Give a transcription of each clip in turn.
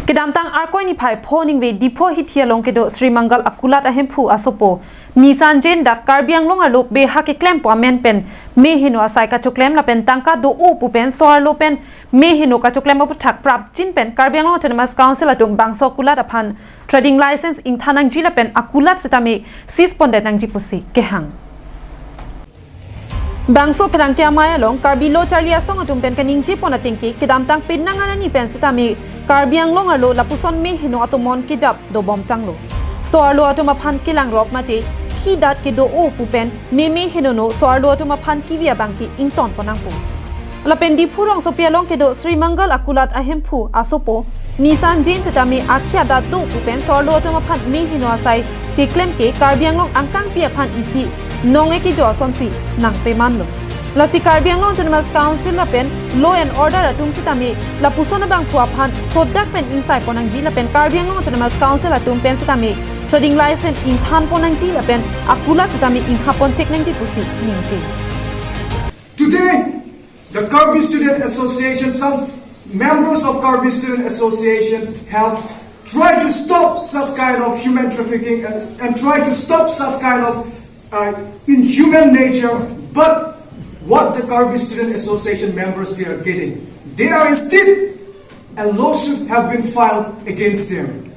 Kedamtang arkoi ni phai phoning ve dipo hithia long kedo Shri Mangal akulat ahem phu asopo Nisan jen dak karbiang long alo be ha ke klem po men pen me hino asai ka choklem la pen tangka do u pu pen soar lo pen me hino ka choklem pu thak prapjin pen karbiang long autonomous council atung bangso akulat aphan trading license ingthan nangji la pen akulat setame sispondet nangji pusi kehang Bangso perangkia maya long karbilo charlia song atum pen kaning ji pona tingki kedamtang pinangana ni pen setami karbiang long alo lapuson me hino atumon kijap do bom tanglo soarlo atuma phan kilang rok mate ki dat ke do o pupen me hino no soarlo atuma phan kivia bangki ington ponangpu lapen di phurong sopia long ke do Shri Mangal akulat ahem phu asopo Nisan jen setami akhia dat do pupen soarlo atuma phan me hino asai ke claim ke karbiang long angkang pia phan isi nonge ki jo sonsi nang pe manlo lasi karbiang long autonomous council la pen law and order atung sitami la pusona bang phua phan sodak pen insai ponang ji la pen karbiang long autonomous council atung pen sitami trading license ingthan ponang ji la pen akulat sitami ingha pon check nang ji pusi ningji Today the Karbi Student Association, some members of Karbi Student Associations have tried to stop such kind of human trafficking and try to stop such kind of inhuman nature, but what the Karbi Student Association members they are getting, they are instead a lawsuit have been filed against them.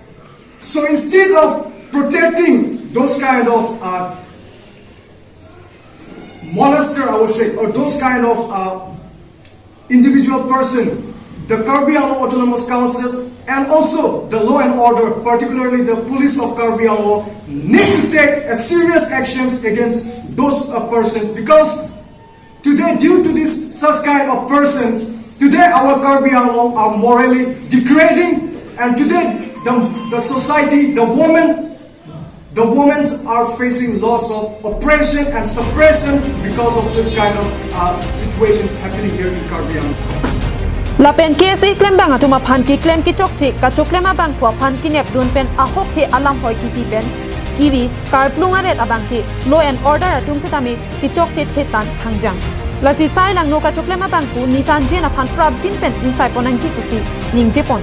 So instead of protecting those kind of molester, I would say, or those kind of individual person, the Karbi Anglong Autonomous Council and also the law and order, particularly the police of Karbi Anglong, need to take a serious actions against those persons, because today, due to this such kind of persons, today our Karbi Anglong are morally degrading, and today the society, the women are facing loss of oppression and suppression because of this kind of situations happening here in Karbi Anglong. Lapen KSA claim bang atuma phan ki claim ki chokche ka choklema bang phua phan ki nep dun pen ahok he alam hoi ki pi pen kiri karplunga ret abang ki law and order atum setami ki chokche the tan thangjang lasi sai lang no ka choklema bang ku nisan jen aphan prapjin pen insai ponang ji pusi ningje pon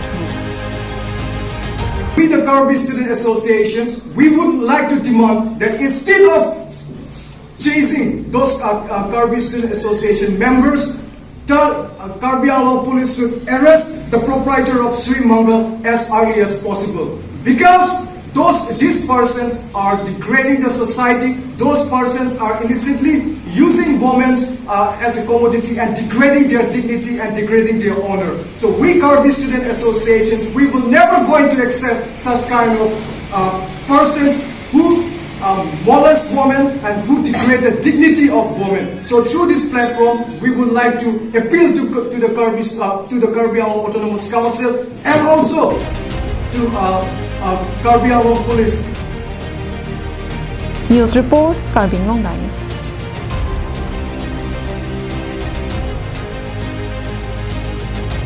We the Karbi Student Associations, we would like to demand that instead of chasing those Karbi Student Association members, the Karbi Anglong police should arrest the proprietor of Shri Mangal as early as possible, because these persons are degrading the society. Those persons are illicitly using women as a commodity and degrading their dignity and degrading their honor. So we Karbi Student Associations, we will never going to accept such kind of persons who molest women and who degrade the dignity of women. So through this platform, we would like to appeal to the Karbi Anglong Autonomous Council and also to Karbi Anglong Police. News report Karbi Anglong Dai